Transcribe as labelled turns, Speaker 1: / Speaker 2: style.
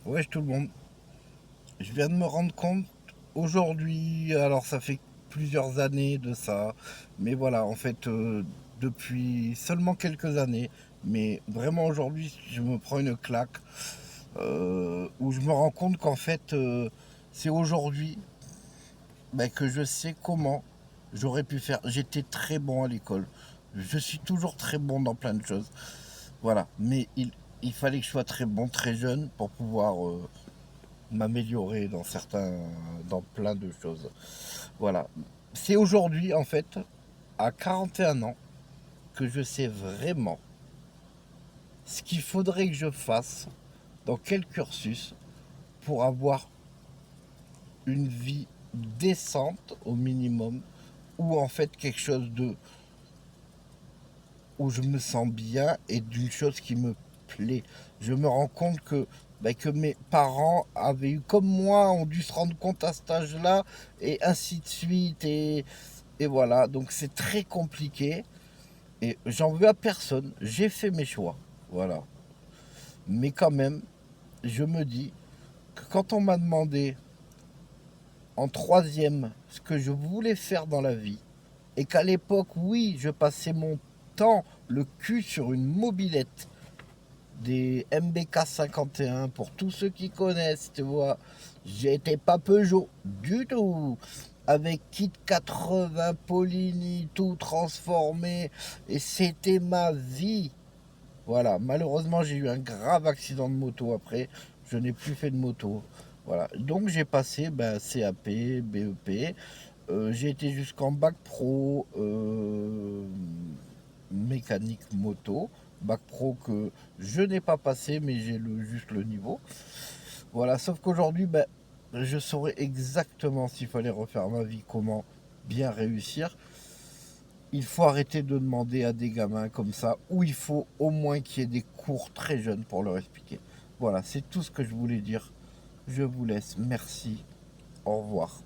Speaker 1: Wesh tout le monde, je viens de me rendre compte aujourd'hui, alors ça fait plusieurs années de ça, mais voilà, en fait, depuis seulement quelques années, mais vraiment aujourd'hui, je me prends une claque, où je me rends compte qu'en fait, c'est aujourd'hui que je sais comment j'aurais pu faire. J'étais très bon à l'école, je suis toujours très bon dans plein de choses, voilà, mais il fallait que je sois très bon, très jeune pour pouvoir m'améliorer dans plein de choses. Voilà. C'est aujourd'hui, en fait, à 41 ans, que je sais vraiment ce qu'il faudrait que je fasse dans quel cursus pour avoir une vie décente au minimum, ou en fait quelque chose de où je me sens bien et d'une chose qui me plaît. Je me rends compte que mes parents avaient eu comme moi, ont dû se rendre compte à cet âge-là, et ainsi de suite. Et voilà, donc c'est très compliqué. Et j'en veux à personne. J'ai fait mes choix. Voilà. Mais quand même, je me dis que quand on m'a demandé en troisième ce que je voulais faire dans la vie, et qu'à l'époque, oui, je passais mon temps le cul sur une mobilette des MBK 51 pour tous ceux qui connaissent, tu vois. J'étais pas Peugeot du tout. Avec Kit 80, Polini, tout transformé. Et c'était ma vie. Voilà. Malheureusement, j'ai eu un grave accident de moto après. Je n'ai plus fait de moto. Voilà. Donc j'ai passé CAP, BEP. J'ai été jusqu'en bac pro mécanique moto. Bac pro que je n'ai pas passé, mais j'ai juste le niveau. Voilà, sauf qu'aujourd'hui, je saurais exactement s'il fallait refaire ma vie, comment bien réussir. Il faut arrêter de demander à des gamins comme ça, ou il faut au moins qu'il y ait des cours très jeunes pour leur expliquer. Voilà, c'est tout ce que je voulais dire. Je vous laisse. Merci. Au revoir.